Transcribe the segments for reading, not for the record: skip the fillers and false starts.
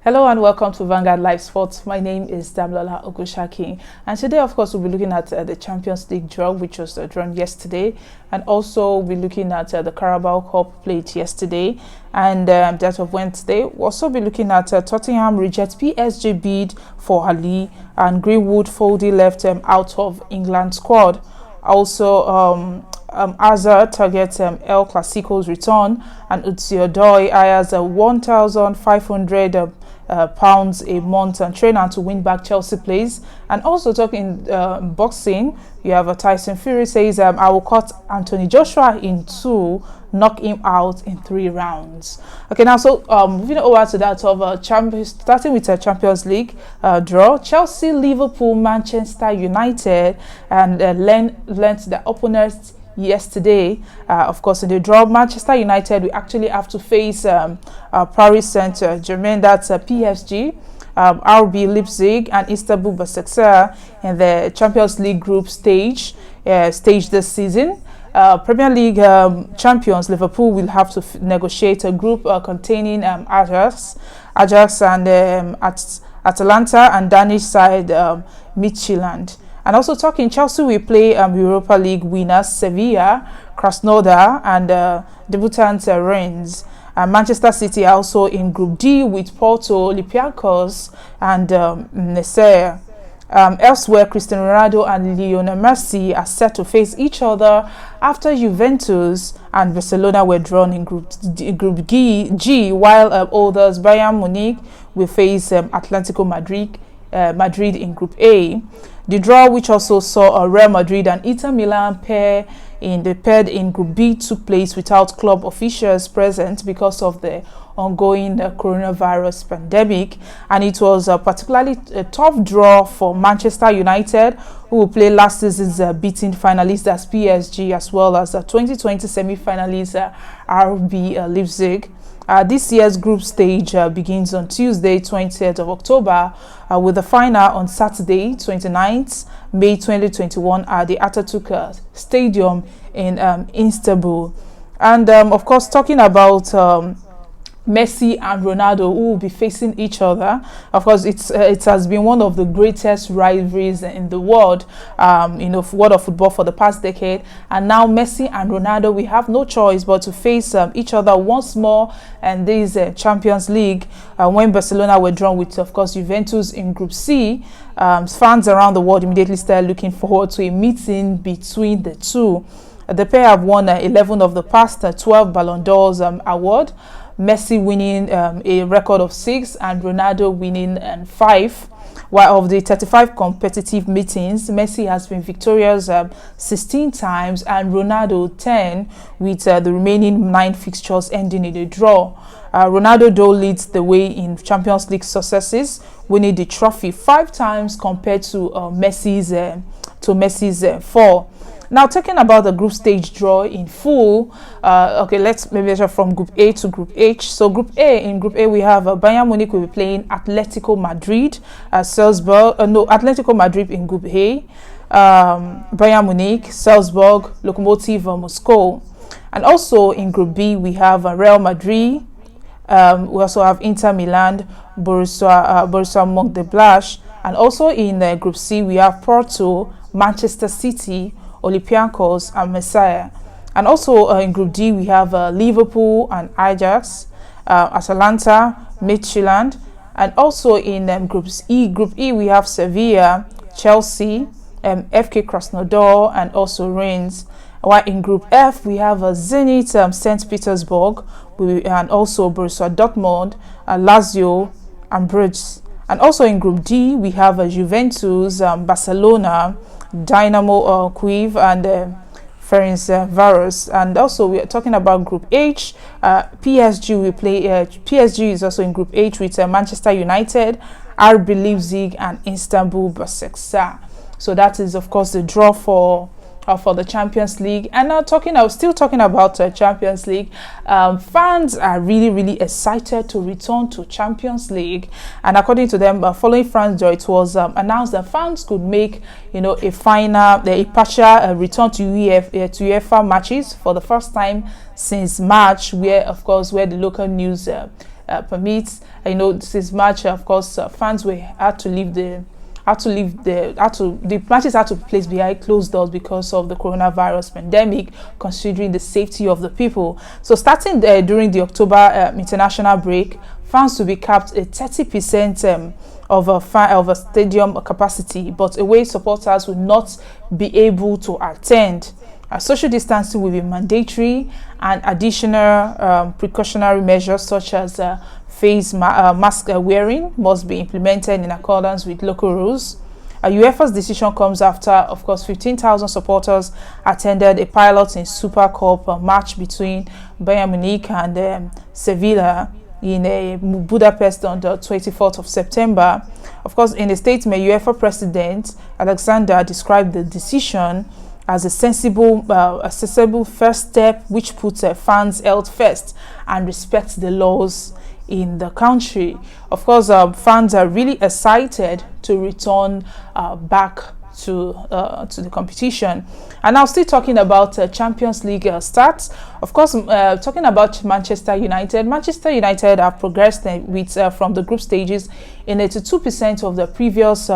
Hello and welcome to Vanguard Live Sports. My name is Damlola Ogushaki, and today, of course, we'll be looking at the Champions League draw, which was drawn yesterday, and also we'll be looking at the Carabao Cup played yesterday, and that of Wednesday. We'll also be looking at Tottenham reject PSG bid for Ali, and Greenwood Foldy left out of England squad. Also, Hazard targets El Clasico's return, and UCLdraw hires 1,500 pounds a month and trainer to win back Chelsea plays. And also talking boxing, you have Tyson Fury says I will cut Anthony Joshua in 2, knock him out in 3 rounds. Okay, now so moving over to that of starting with a Champions League draw. Chelsea, Liverpool, Manchester United, and learned the opponents yesterday. Of course, in the draw, Manchester United, we actually have to face Paris Saint-Germain, that's PSG, RB Leipzig, and Istanbul Basaksehir in the Champions League group stage this season. Premier League champions Liverpool will have to negotiate a group containing Ajax and Atalanta and Danish side Midtjylland. And also talking, Chelsea will play Europa League winners Sevilla, Krasnodar, and debutants Rennes. Manchester City are also in Group D with Porto, Olympiacos, and Marseille. Elsewhere, Cristiano Ronaldo and Lionel Messi are set to face each other after Juventus and Barcelona were drawn in Group G, while others Bayern Munich will face Atletico Madrid in Group A. The draw, which also saw Real Madrid and Inter Milan paired in Group B, took place without club officials present because of the ongoing coronavirus pandemic, and it was particularly a tough draw for Manchester United, who will play last season's beating finalists as PSG, as well as the 2020 semi-finalists RB Leipzig. This year's group stage begins on Tuesday, 20th of October, with the final on Saturday, 29th May 2021 at the Atatürk Stadium in Istanbul. And of course, talking about Messi and Ronaldo, who will be facing each other. Of course, it has been one of the greatest rivalries in the world, world of football for the past decade. And now Messi and Ronaldo, we have no choice but to face each other once more. And this Champions League, when Barcelona were drawn with, of course, Juventus in Group C, fans around the world immediately started looking forward to a meeting between the two. The pair have won 11 of the past 12 Ballon d'Ors award. Messi winning a record of 6 and Ronaldo winning 5. While of the 35 competitive meetings, Messi has been victorious 16 times and Ronaldo 10, with the remaining 9 fixtures ending in a draw. Ronaldo, though, leads the way in Champions League successes, winning the trophy 5 times compared to Messi's 4. Now, talking about the group stage draw in full, okay, let's maybe measure from Group A to Group H. So in Group A, we have Bayern Munich will be playing Atletico Madrid, Atletico Madrid in Group A, Bayern Munich, Salzburg, Lokomotiv Moscow. And also in Group B, we have Real Madrid, we also have Inter Milan, Borussia Mönchengladbach, and also in Group C, we have Porto, Manchester City, Olympiacos, and Marseille. And also in Group D, we have Liverpool and Ajax, Atalanta, Midtjylland. And also in Group E, we have Sevilla, Chelsea, FK Krasnodar, and also Rennes. While in Group F, we have Zenit, St. Petersburg, and also Borussia Dortmund, Lazio, and Bruges. And also in Group D, we have Juventus, Barcelona, Dynamo Kyiv, and Ferencváros. And also we are talking about Group H. PSG will play. PSG is also in Group H with Manchester United, RB Leipzig, and Istanbul Basaksehir. So that is, of course, the draw for the Champions League. And now still talking about Champions League, fans are really excited to return to Champions League. And according to them, following France draw, it was announced that fans could make a partial return to UEFA matches for the first time since March, where the local news permits. This match, of course, fans had to leave the matches had to be placed behind closed doors because of the coronavirus pandemic, considering the safety of the people. So starting during the October international break, fans will be capped at 30% of a stadium capacity, but away supporters will not be able to attend. Social distancing will be mandatory, and additional precautionary measures such as face mask wearing must be implemented in accordance with local rules. UEFA's decision comes after, of course, 15,000 supporters attended a pilot in Super Cup match between Bayern Munich and Sevilla in Budapest on the 24th of September. Of course, in a statement, UEFA President Alexander described the decision as a sensible, accessible first step which puts fans' health first and respects the laws in the country. Of course, fans are really excited to return back to the competition. And now, still talking about Champions League stats. Of course, talking about Manchester United. Manchester United have progressed with from the group stages in 82% of the previous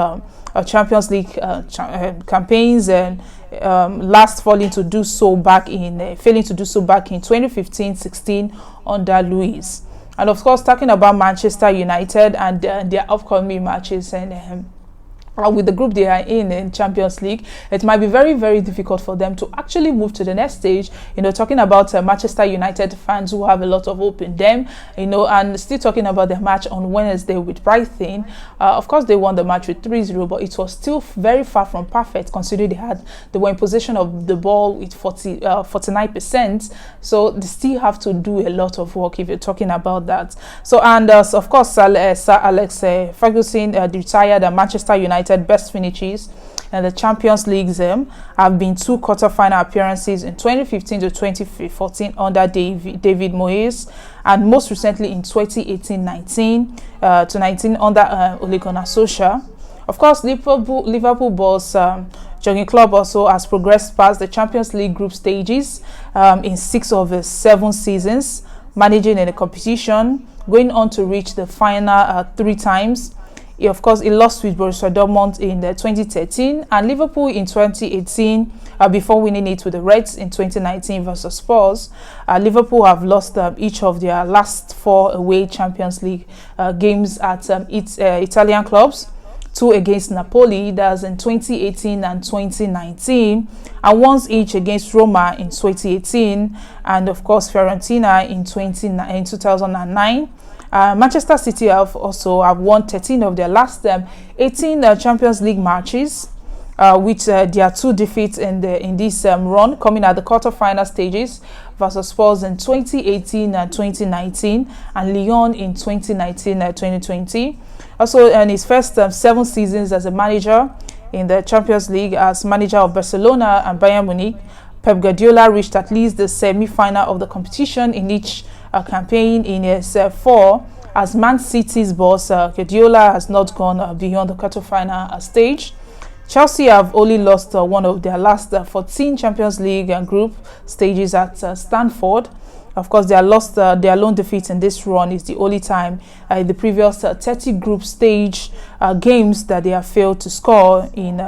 Champions League campaigns, and last failing to do so back in 2015-16 under Luis. And of course, talking about Manchester United and their upcoming matches, and with the group they are in Champions League, it might be very, very difficult for them to actually move to the next stage. Talking about Manchester United fans who have a lot of hope in them, and still talking about their match on Wednesday with Brighton. Of course, they won the match with 3-0, but it was still very far from perfect, considering they were in possession of the ball with 49%. So they still have to do a lot of work if you're talking about that. So, and of course, Sir Alex Ferguson retired at Manchester United best finishes and the Champions League have been 2 quarter-final appearances in 2015 to 2014 under David Moyes, and most recently in 2018-19 to 19 under Ole Gunnar Solskjaer. Of course, Liverpool boss Jurgen Klopp also has progressed past the Champions League group stages in 6 of his 7 seasons, managing in the competition, going on to reach the final 3 times. He lost with Borussia Dortmund in 2013 and Liverpool in 2018 before winning it with the Reds in 2019 versus Spurs. Liverpool have lost each of their last 4 away Champions League games at Italian clubs, 2 against Napoli, that's in 2018 and 2019, and once each against Roma in 2018, and of course Fiorentina in 2009. Manchester City have won 13 of their last 18 Champions League matches, with their 2 defeats in this run, coming at the quarter-final stages versus Spurs in 2018 and 2019, and Lyon in 2019-2020. Also, in his first 7 seasons as a manager in the Champions League as manager of Barcelona and Bayern Munich, Pep Guardiola reached at least the semi-final of the competition in each campaign in his 4. As Man City's boss, Guardiola has not gone beyond the quarter-final stage. Chelsea have only lost one of their last 14 Champions League and group stages at Stamford. Of course, their lone defeat in this run is the only time in the previous 30 group stage games that they have failed to score in.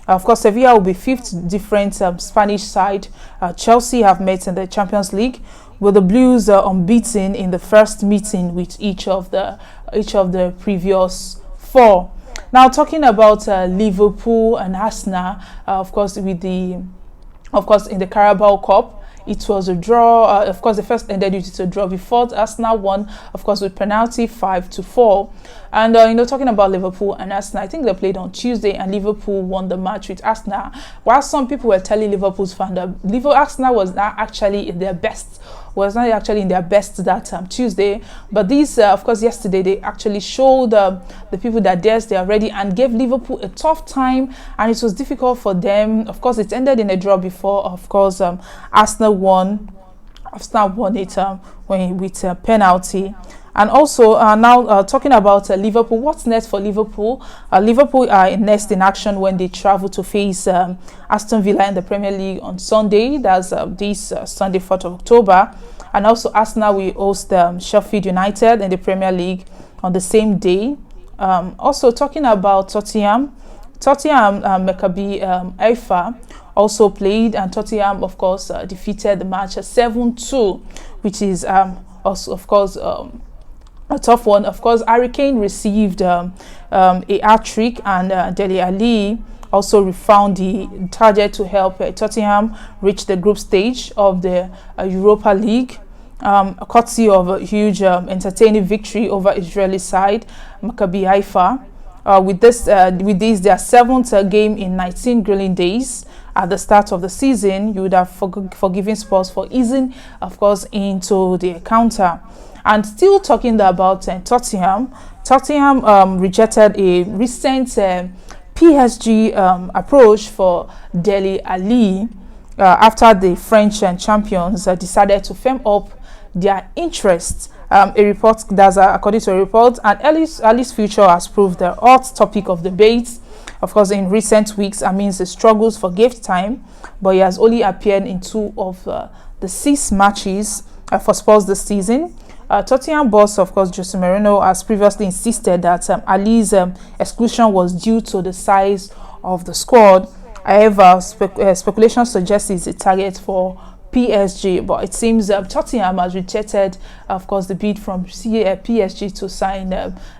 Of course, Sevilla will be 5th different Spanish side Chelsea have met in the Champions League, with the Blues unbeaten in the first meeting with each of the previous 4. Now, talking about Liverpool and Arsenal, of course, in the Carabao Cup, it was a draw. Of course, the first ended due to a draw before Arsenal won, of course, with penalty 5-4. And talking about Liverpool and Arsenal, I think they played on Tuesday, and Liverpool won the match with Arsenal. While some people were telling Liverpool's fans that Arsenal was not actually in their best that Tuesday, but these, of course, yesterday they actually showed the people that they are ready and gave Liverpool a tough time, and it was difficult for them. Of course, it ended in a draw before. Of course, Arsenal won Arsenal won it with a penalty. And also now talking about Liverpool, what's next for Liverpool? Liverpool are next in action when they travel to face Aston Villa in the Premier League on Sunday. That's this Sunday, 4th of October. And also Arsenal will host Sheffield United in the Premier League on the same day. Also talking about Tottenham Maccabi Haifa also played, and Tottenham of course defeated the match 7-2, which is also of course a tough one. Of course, Harry Kane received a hat-trick, and Dele Alli also refound the target to help Tottenham reach the group stage of the Europa League, courtesy of a huge entertaining victory over Israeli side Maccabi Haifa. With this, their 7th game in 19 grueling days. At the start of the season, you would have forgiven Spurs for easing, of course, into the counter. And still talking about Tottenham rejected a recent PSG approach for Dele Alli after the French champions decided to firm up their interest. A report that's according to a report, and Ali's future has proved the hot topic of debate. Of course, in recent weeks, amidst the struggles for gift time, but he has only appeared in 2 of the 6 matches for Spurs this season. Tottenham boss, of course, Jose Mourinho, has previously insisted that Ali's exclusion was due to the size of the squad. However, speculation suggests he's a target for PSG, but it seems Tottenham has rejected, of course, the bid from PSG to sign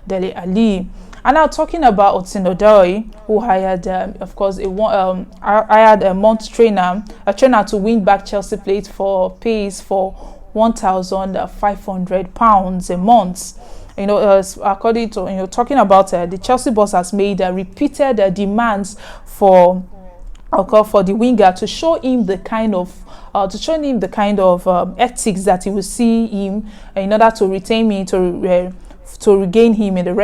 Dele Alli. And now talking about Otsinodoi, who hired, of course, hired a trainer to win back Chelsea players for £1,500 a month. According to talking about the Chelsea boss has made repeated demands for the winger to show him the kind of ethics that he will see him in order to retain him, to regain him in the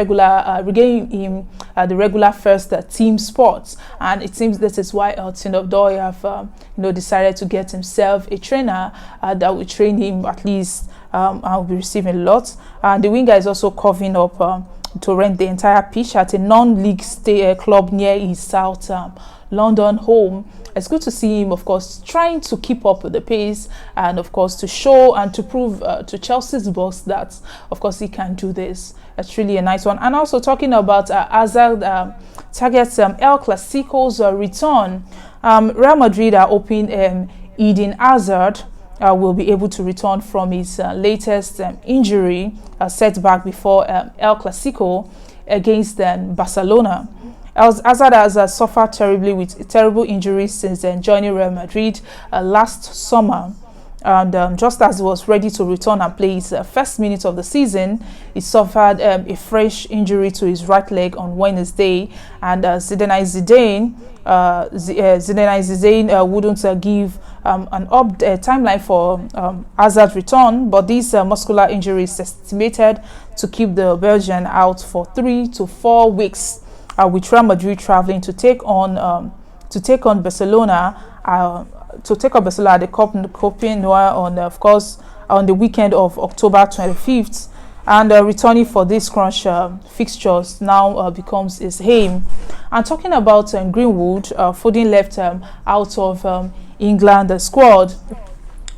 regular first team sports. And it seems this is why Otsinodoi have decided to get himself a trainer that will train him at least, and will be receiving a lot. And the winger is also covering up to rent the entire pitch at a non-league club near his South London home. It's good to see him, of course, trying to keep up with the pace, and of course to show and to prove to Chelsea's boss that, of course, he can do this. It's really a nice one. And also talking about Hazard targets El Clasico's return. Real Madrid are hoping Eden Hazard will be able to return from his latest injury setback before El Clasico against Barcelona. Hazard has suffered terribly with terrible injuries since joining Real Madrid last summer. And just as he was ready to return and play his first minute of the season, he suffered a fresh injury to his right leg on Wednesday. And Zinedine Zidane wouldn't give an timeline for Hazard's return, but this muscular injury is estimated to keep the Belgian out for 3 to 4 weeks. With Real Madrid traveling to take on Barcelona at the Camp Nou on the weekend of October 25th, and returning for this crunch fixtures now becomes his aim. And talking about Greenwood, Foden left out of England squad.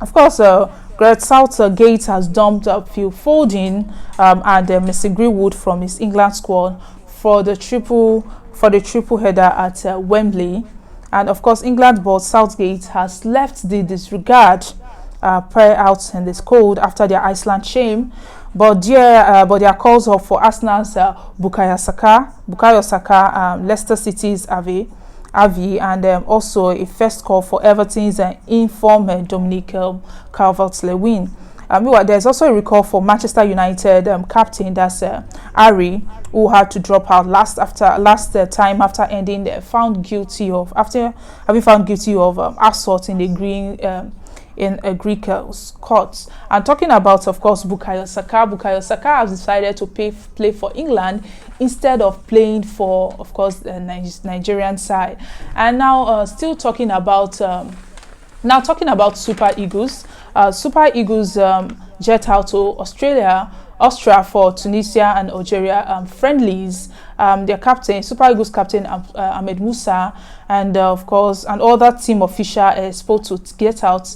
Of course, Gareth Southgate has dumped Phil Foden and Messi Greenwood from his England squad for the triple header at Wembley. And of course, England boss Southgate has left the disregard prayer out in this cold after their Iceland shame, but their calls up for Arsenal's Bukayo Saka, Leicester City's Avi, and also a first call for Everton's informed Dominic Calvert-Lewin. Meanwhile, there's also a recall for Manchester United captain, that's Harry, who had to drop out last time after having been found guilty of assault in a Greek court. And talking about, of course, Bukayo Saka has decided to play for England instead of playing for, of course, the Nigerian side. And now, still talking about Super Eagles. Super Eagles jet out to Austria for Tunisia and Algeria friendlies. Their captain, Super Eagles captain Ahmed Musa, and of course, and other team official is supposed to jet out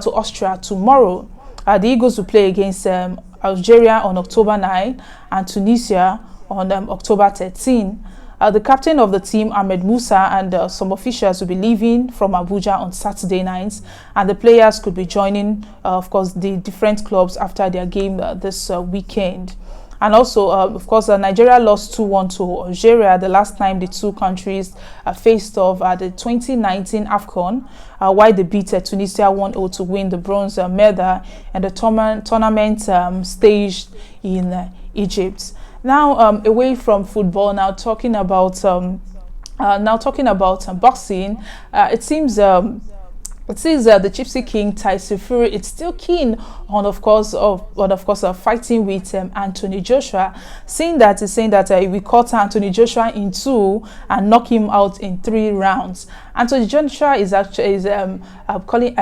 to Austria tomorrow. The Eagles will play against Algeria on October 9 and Tunisia on October 13. The captain of the team, Ahmed Musa, and some officials will be leaving from Abuja on Saturday night, and the players could be joining, of course, the different clubs after their game this weekend. And also, of course, Nigeria lost 2-1 to Algeria the last time the two countries faced off at the 2019 AFCON, while they beat Tunisia 1-0 to win the bronze medal and the tournament staged in Egypt. Now, away from football, now talking about boxing, it seems the Gypsy King A.JvsFury is still keen on, of course, fighting with Anthony Joshua, saying that he will cut Anthony Joshua in 2 and knock him out in 3 rounds. Anthony Joshua is actually calling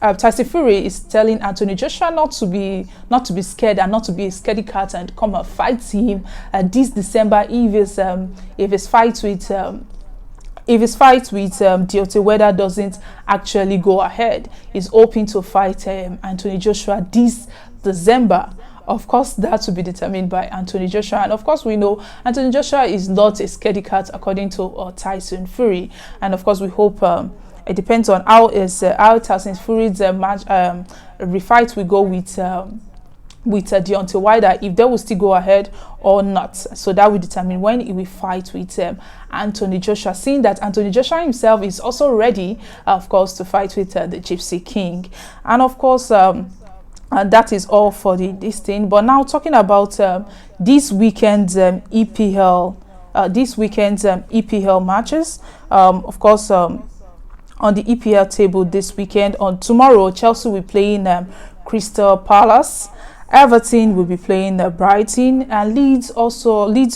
A.JvsFury is telling Anthony Joshua not to be scared and not to be a scaredy cat and come and fight him this December if his fight with Deontay Wilder doesn't actually go ahead. He's hoping to fight Anthony Joshua this December. Of course, that will be determined by Anthony Joshua. And of course, we know Anthony Joshua is not a scaredy cat, according to A.JvsFury. And of course, we hope it depends on how A.JvsFury's refight will go with Deontay Wilder, if they will still go ahead or not. So that will determine when he will fight with Anthony Joshua, seeing that Anthony Joshua himself is also ready, of course, to fight with the Gypsy King. And of course, and that is all for this thing. But now talking about this weekend's EPL matches, of course, on the EPL table this weekend, on tomorrow, Chelsea will be playing Crystal Palace. Everton will be playing Brighton, and Leeds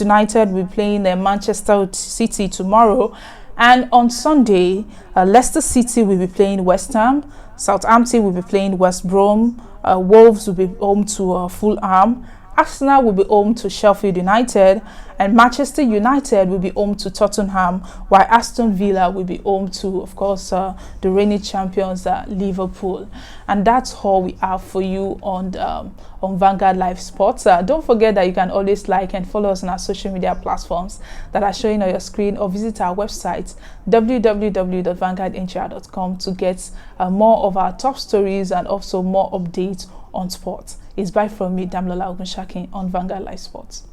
United will be playing Manchester City tomorrow. And on Sunday, Leicester City will be playing West Ham, Southampton will be playing West Brom, Wolves will be home to Fulham, Arsenal will be home to Sheffield United, and Manchester United will be home to Tottenham, while Aston Villa will be home to, of course, the reigning champions Liverpool. And that's all we have for you on Vanguard Live Sports. Don't forget that you can always like and follow us on our social media platforms that are showing on your screen, or visit our website www.vanguardlive.com to get more of our top stories and also more updates on sports. It's bye from me, Damlola Ogunshakin, on Vanguard Live Sports.